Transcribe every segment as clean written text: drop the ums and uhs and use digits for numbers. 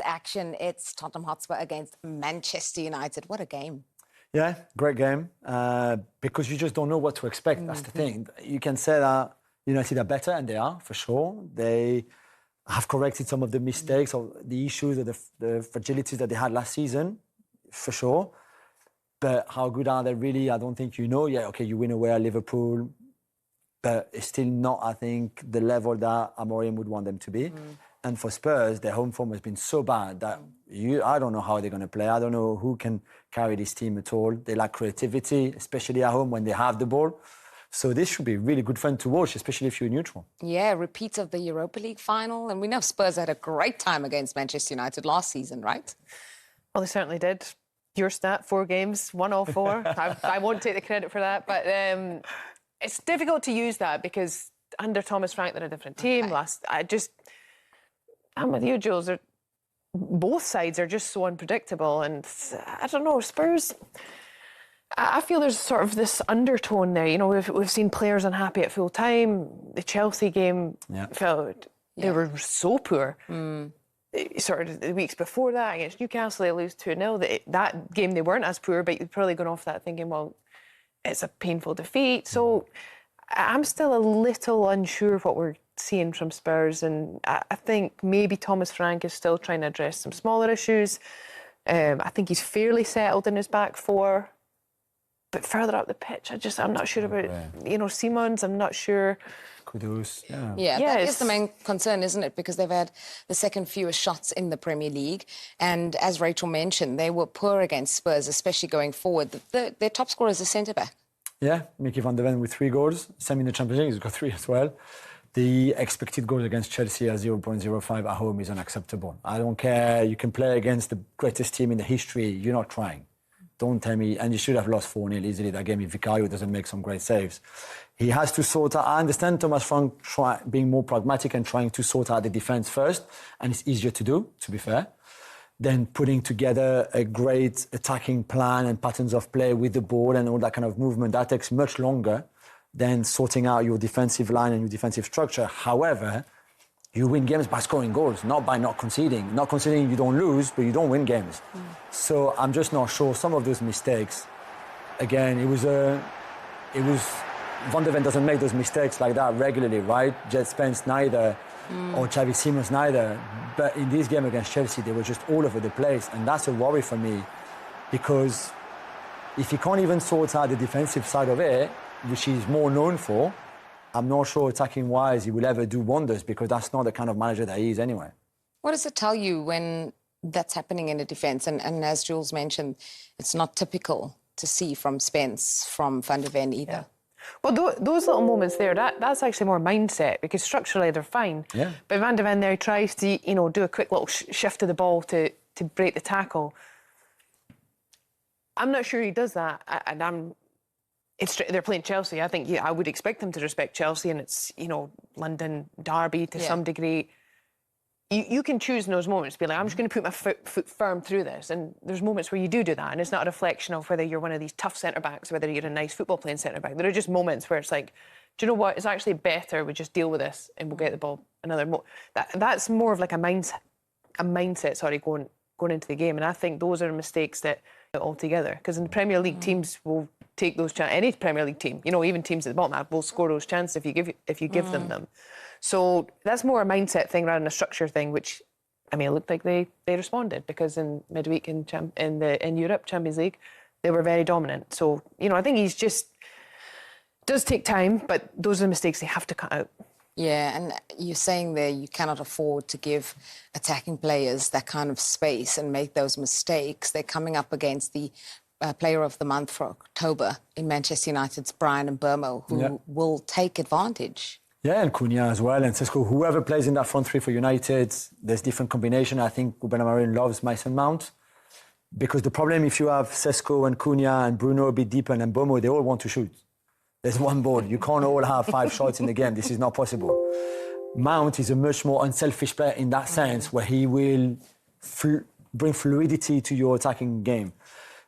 Action, it's Tottenham Hotspur against Manchester United. What a game. Yeah, great game. Because you just don't know what to expect. That's the thing. You can say that United are better, and they are, for sure. They have corrected some of the mistakes or the issues or the fragilities that they had last season, for sure. But how good are they really? I don't think you know. Yeah, okay, you win away at Liverpool, but it's still not, I think, the level that Amorim would want them to be. And for Spurs, their home form has been so bad that I don't know how they're going to play. I don't know who can carry this team at all. They lack creativity, especially at home when they have the ball. So this should be really good fun to watch, especially if you're neutral. Yeah, repeat of the Europa League final. And we know Spurs had a great time against Manchester United last season, right? Well, they certainly did. Your stat, 4 games, 1 all 4. I won't take the credit for that. But it's difficult to use that because under Thomas Frank, they're a different team. Okay. I'm with you, Jules. Both sides are just so unpredictable. And I don't know, Spurs... I feel there's sort of this undertone there. You know, we've seen players unhappy at full time. The Chelsea game felt they were so poor. Sort of the weeks before that against Newcastle, they lose 2-0. That game they weren't as poor, but you've probably gone off that thinking, well, it's a painful defeat. So I'm still a little unsure of what we're seeing from Spurs, and I think maybe Thomas Frank is still trying to address some smaller issues. I think he's fairly settled in his back four. But further up the pitch, I'm not sure about, Simons, I'm not sure. Kudus, Yeah, that is the main concern, isn't it? Because they've had the second fewest shots in the Premier League. And as Rachel mentioned, they were poor against Spurs, especially going forward. Their top scorer is a centre-back. Yeah, Mickey van de Ven with 3 goals. Same in the Champions League, he's got 3 as well. The expected goals against Chelsea at 0.05 at home is unacceptable. I don't care. You can play against the greatest team in the history. You're not trying. Don't tell me, and you should have lost 4-0 easily that game if Vicario doesn't make some great saves. He has to sort out, I understand Thomas Frank being more pragmatic and trying to sort out the defence first, and it's easier to do, to be fair, than putting together a great attacking plan and patterns of play with the ball and all that kind of movement. That takes much longer than sorting out your defensive line and your defensive structure. However, you win games by scoring goals, not by not conceding. Not conceding, you don't lose, but you don't win games. So I'm just not sure. Some of those mistakes, again, it was Van de Ven doesn't make those mistakes like that regularly, right? Jet Spence neither, or Xavi Simons neither. But in this game against Chelsea, they were just all over the place, and that's a worry for me, because if he can't even sort out the defensive side of it, which he's more known for, I'm not sure attacking-wise he will ever do wonders, because that's not the kind of manager that he is anyway. What does it tell you when that's happening in a defence? And as Jules mentioned, it's not typical to see from Spence, from Van de Ven either. Yeah. Well, those little moments there, that's actually more mindset, because structurally they're fine. Yeah. But Van de Ven there tries to, do a quick little shift of the ball to break the tackle. I'm not sure he does that, and they're playing Chelsea. I think I would expect them to respect Chelsea, and it's, London derby to some degree. You can choose in those moments to be like, I'm just going to put my foot firm through this. And there's moments where you do that, and it's not a reflection of whether you're one of these tough centre-backs, whether you're a nice football-playing centre-back. There are just moments where it's like, do you know what? It's actually better we just deal with this and we'll get the ball that's more of like a mindset, going into the game. And I think those are mistakes that altogether, because in the Premier League, teams will take those chances. Any Premier League team, even teams at the bottom will score those chances if you give them. So that's more a mindset thing rather than a structure thing, which, it looked like they responded, because in midweek in Europe, Champions League, they were very dominant. So, I think he's just... does take time, but those are the mistakes they have to cut out. Yeah, and you're saying there you cannot afford to give attacking players that kind of space and make those mistakes. They're coming up against the Player of the Month for October in Manchester United's Brian Mbeumo, who will take advantage. Yeah, and Cunha as well, and Sesko. Whoever plays in that front three for United, there's different combination. I think Ruben Amorim loves Mason Mount, because the problem, if you have Sesko and Cunha and Bruno a bit deeper and Mbeumo, they all want to shoot. There's one ball. You can't all have 5 shots in the game. This is not possible. Mount is a much more unselfish player in that sense, where he will bring fluidity to your attacking game.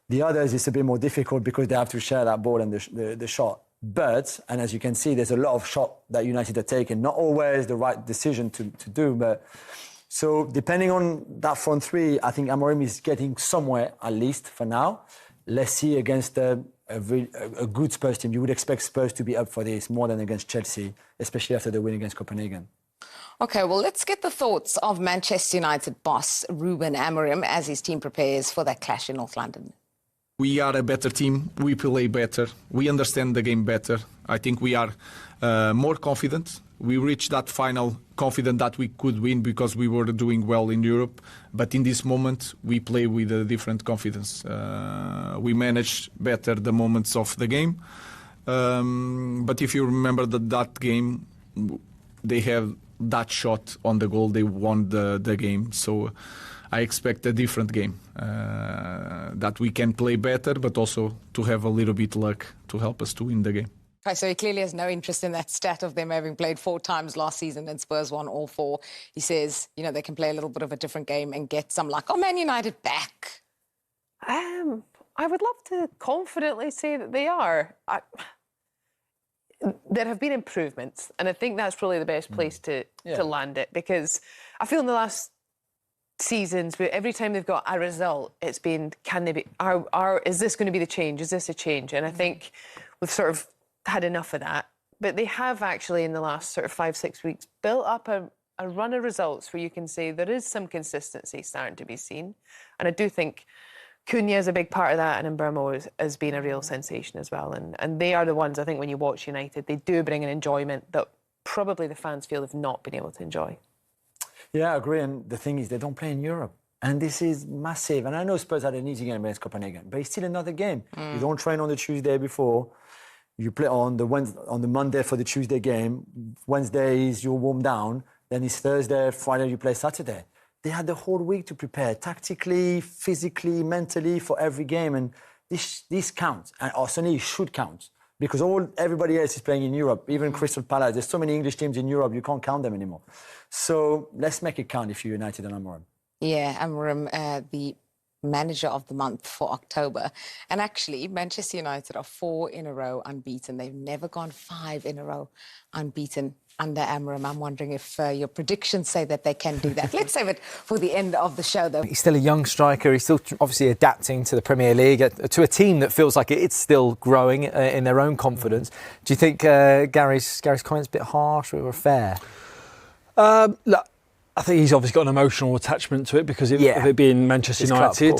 The others, it's a bit more difficult because they have to share that ball and the shot. But, and as you can see, there's a lot of shot that United are taking. Not always the right decision to do, but So depending on that front three, I think Amorim is getting somewhere, at least for now. Let's see against a good Spurs team. You would expect Spurs to be up for this more than against Chelsea, especially after the win against Copenhagen. Okay, well, let's get the thoughts of Manchester United boss Ruben Amorim as his team prepares for that clash in North London. We are a better team. We play better. We understand the game better. I think we are more confident. We reached that final confident that we could win because we were doing well in Europe. But in this moment, we play with a different confidence. We manage better the moments of the game. But if you remember that game, they have that shot on the goal, they won the game. So I expect a different game, that we can play better, but also to have a little bit luck to help us to win the game. Okay, so he clearly has no interest in that stat of them having played 4 times last season and Spurs won all 4. He says, you know, they can play a little bit of a different game and get some luck. Oh, Man United back. I would love to confidently say that they are. There have been improvements, and I think that's probably the best place to land it, because I feel in the last seasons, every time they've got a result, it's been, can they be? Is this going to be the change? Is this a change? And I think we've sort of had enough of that. But they have actually, in the last sort of 5-6 weeks, built up a run of results where you can say there is some consistency starting to be seen. And I do think Cunha is a big part of that, and Mbeumo has been a real sensation as well. And they are the ones, I think, when you watch United, they do bring an enjoyment that probably the fans feel they've not been able to enjoy. Yeah, I agree. And the thing is, they don't play in Europe. And this is massive. And I know Spurs had an easy game against Copenhagen, but it's still another game. You don't train on the Tuesday before. You play on the Monday for the Tuesday game. Wednesday is you warm down. Then it's Thursday, Friday you play Saturday. They had the whole week to prepare tactically, physically, mentally for every game. And this counts. And Arsenal should count. Because everybody else is playing in Europe, even Crystal Palace. There's so many English teams in Europe, you can't count them anymore. So let's make it count if you're United and Amorim. Yeah, Amorim, the manager of the month for October. And actually, Manchester United are 4 in a row unbeaten. They've never gone 5 in a row unbeaten under Amorim. I'm wondering if your predictions say that they can do that. Let's save it for the end of the show, though. He's still a young striker. He's still obviously adapting to the Premier League, to a team that feels like it's still growing in their own confidence. Do you think Gary's comments a bit harsh or fair? Look, I think he's obviously got an emotional attachment to it because of it being Manchester United.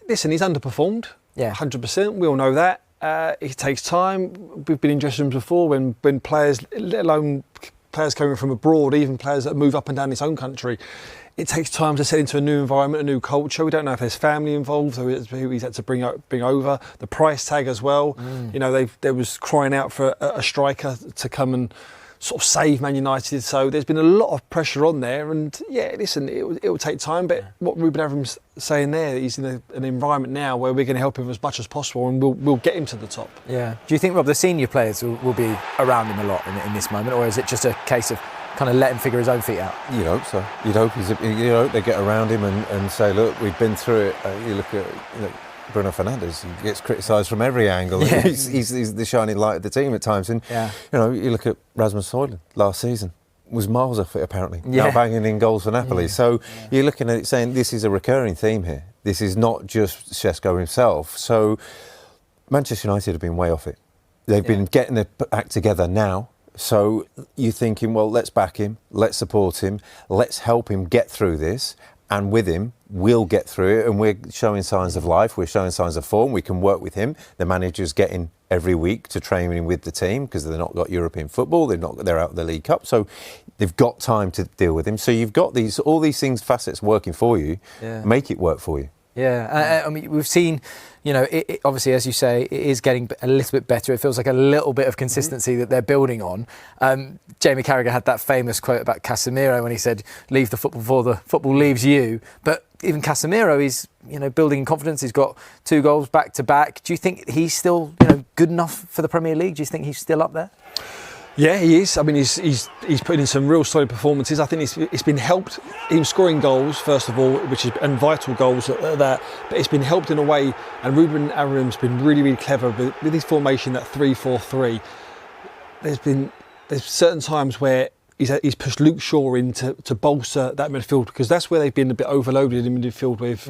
Listen, he's underperformed, 100%. We all know that. It takes time. We've been in dressing rooms before when players, let alone players coming from abroad, even players that move up and down his own country, it takes time to set into a new environment, a new culture. We don't know if there's family involved, who he's had to bring over. The price tag as well. You know, they was crying out for a striker to come and sort of save Man United. So there's been a lot of pressure on there. And yeah, listen, it will take time. But what Ruben Amorim's saying there, he's in an environment now where we're going to help him as much as possible, and we'll get him to the top. Yeah. Do you think, Rob, the senior players will be around him a lot in this moment, or is it just a case of kind of let him figure his own feet out? You'd hope so. You'd hope they get around him and say, look, we've been through it. You look at Bruno Fernandes, he gets criticised from every angle. Yeah. He's the shining light of the team at times. And you look at Rasmus Højlund last season, was miles off it apparently. Now banging in goals for Napoli. So you're looking at it saying this is a recurring theme here. This is not just Šeško himself. So Manchester United have been way off it. They've been getting their act together now. So you're thinking, well, let's back him, let's support him, let's help him get through this. And with him, we'll get through it. And we're showing signs of life. We're showing signs of form. We can work with him. The manager's getting every week to training with the team because they've not got European football. They're out of the League Cup. So they've got time to deal with him. So you've got all these things, facets working for you. Yeah. Make it work for you. Yeah, I mean, we've seen, it obviously, as you say, it is getting a little bit better. It feels like a little bit of consistency that they're building on. Jamie Carragher had that famous quote about Casemiro when he said, leave the football before the football leaves you. But even Casemiro, he's, building in confidence. He's got 2 goals back to back. Do you think he's still, good enough for the Premier League? Do you think he's still up there? Yeah, he is. I mean, he's put in some real solid performances. I think it's been helped him scoring goals, first of all, and vital goals at that. But it's been helped in a way, and Ruben Amorim's been really, really clever with his formation, that 3-4-3. There's certain times where he's pushed Luke Shaw in to bolster that midfield, because that's where they've been a bit overloaded in midfield with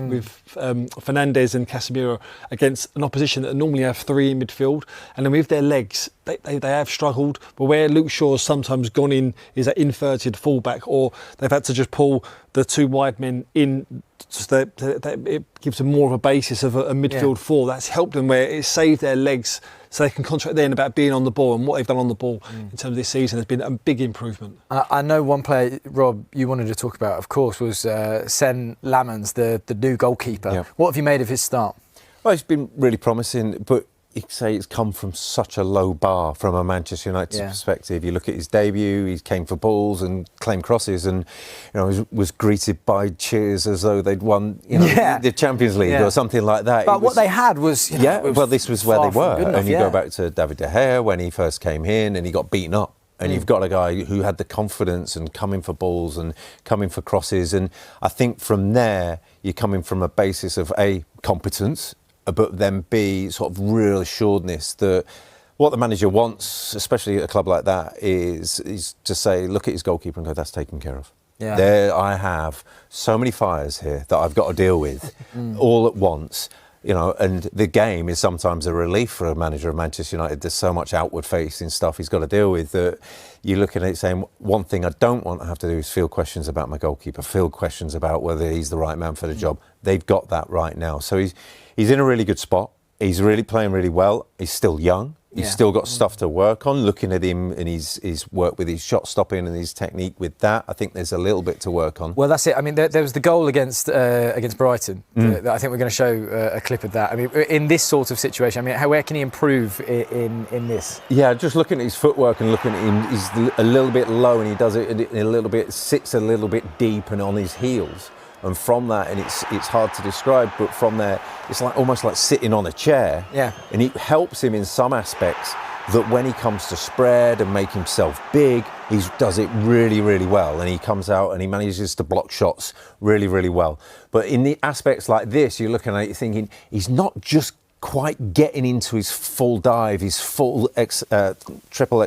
Fernandes and Casemiro against an opposition that normally have three in midfield, and then with their legs they have struggled. But where Luke Shaw's sometimes gone in is that inverted fullback, or they've had to just pull the two wide men in, so that it gives them more of a basis of a midfield four. That's helped them, where it saved their legs, so they can concentrate then about being on the ball, and what they've done on the ball in terms of this season has been a big improvement. I know one player, Rob, you wanted to talk about, of course, was Sen Lamans, the new goalkeeper. Yeah. What have you made of his start? Well, it's been really promising, but you could say it's come from such a low bar from a Manchester United perspective. You look at his debut, he came for balls and claimed crosses, and was greeted by cheers as though they'd won the Champions League or something like that. But what they had was well, this was where they were. And you go back to David De Gea when he first came in and he got beaten up. And you've got a guy who had the confidence and coming for balls and coming for crosses. And I think from there, you're coming from a basis of A, competence, but then B, sort of real assuredness that what the manager wants, especially at a club like that, is to say, look at his goalkeeper and go, that's taken care of. Yeah. There I have so many fires here that I've got to deal with all at once. And the game is sometimes a relief for a manager of Manchester United. There's so much outward-facing stuff he's got to deal with that you're looking at it saying, one thing I don't want to have to do is field questions about my goalkeeper, field questions about whether he's the right man for the job. They've got that right now. So he's in a really good spot. He's really playing really well. He's still young. He's still got stuff to work on. Looking at him and his work with his shot stopping and his technique with that, I think there's a little bit to work on. Well, that's it. I mean, there was the goal against Brighton. I think we're going to show a clip of that. I mean, in this sort of situation, I mean, where can he improve in this? Yeah, just looking at his footwork and looking at him, he's a little bit low and he does it a little bit, sits a little bit deep and on his heels. And from that, and it's hard to describe, but from there, it's like almost like sitting on a chair. Yeah. And it helps him in some aspects that when he comes to spread and make himself big, he does it really, really well. And he comes out and he manages to block shots really, really well. But in the aspects like this, you're looking at it thinking, he's not just quite getting into his full dive, his full triple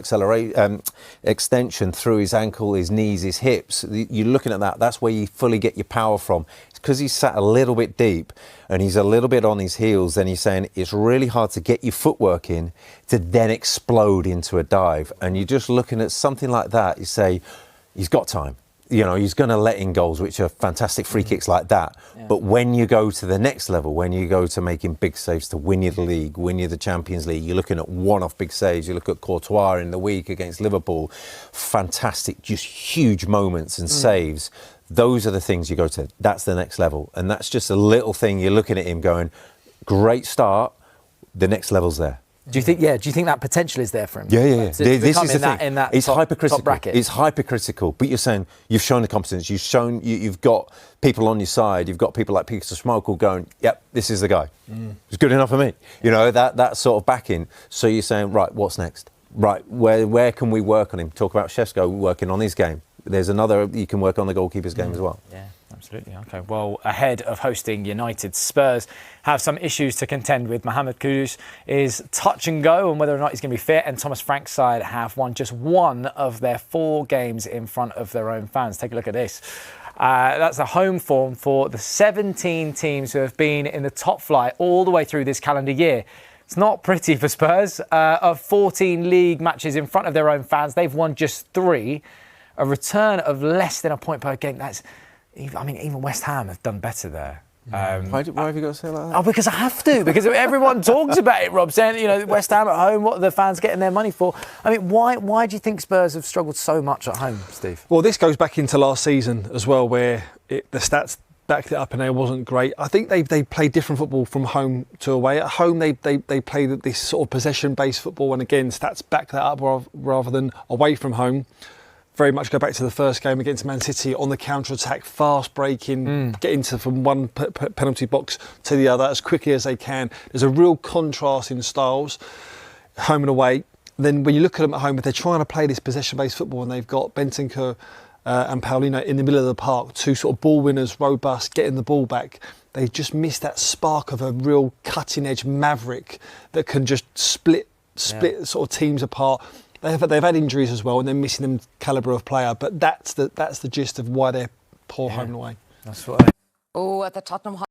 extension through his ankle, his knees, his hips. You're looking at that. That's where you fully get your power from. It's because he's sat a little bit deep and he's a little bit on his heels. Then he's saying it's really hard to get your footwork in to then explode into a dive. And you're just looking at something like that. You say, he's got time. He's going to let in goals, which are fantastic free kicks like that. Yeah. But when you go to the next level, when you go to making big saves to win you the league, win you the Champions League, you're looking at one-off big saves. You look at Courtois in the week against Liverpool. Fantastic, just huge moments and saves. Those are the things you go to. That's the next level. And that's just a little thing you're looking at him going, great start, the next level's there. Do you think that potential is there for him? Yeah. This is the thing. In that it's hypercritical. Top bracket. It's hypercritical. But you're saying you've shown the competence. You've got people on your side. You've got people like Peter Schmeichel going, yep, this is the guy. It's good enough for me. That sort of backing. So you're saying, right, what's next? Right, where can we work on him? Talk about Šeško working on his game. There's another, you can work on the goalkeeper's game as well. Yeah. Absolutely. Okay. Well, ahead of hosting United, Spurs have some issues to contend with. Mohamed Kudus is touch and go on whether or not he's going to be fit, and Thomas Frank's side have won just one of their 4 games in front of their own fans. Take a look at this. That's a home form for the 17 teams who have been in the top flight all the way through this calendar year. It's not pretty for Spurs. Of 14 league matches in front of their own fans, they've won just 3. A return of less than a point per game. Even West Ham have done better there. Why have you got to say like that? Oh, because I have to. Because everyone talks about it, Rob, saying, West Ham at home, what are the fans getting their money for? I mean, why do you think Spurs have struggled so much at home, Steve? Well, this goes back into last season as well, where the stats backed it up and it wasn't great. I think they play different football from home to away. At home, they play this sort of possession-based football, and again, stats back that up rather than away from home. Very much go back to the first game against Man City on the counter-attack, fast breaking, get into from one penalty box to the other as quickly as they can. There's a real contrast in styles, home and away. Then when you look at them at home, if they're trying to play this possession-based football and they've got Bentancur and Paulinho in the middle of the park, 2 sort of ball winners, robust, getting the ball back, they just miss that spark of a real cutting-edge maverick that can just split sort of teams apart. They've had injuries as well, and they're missing them calibre of player. But that's the gist of why they're poor home and away. That's what. Oh, at the Tottenham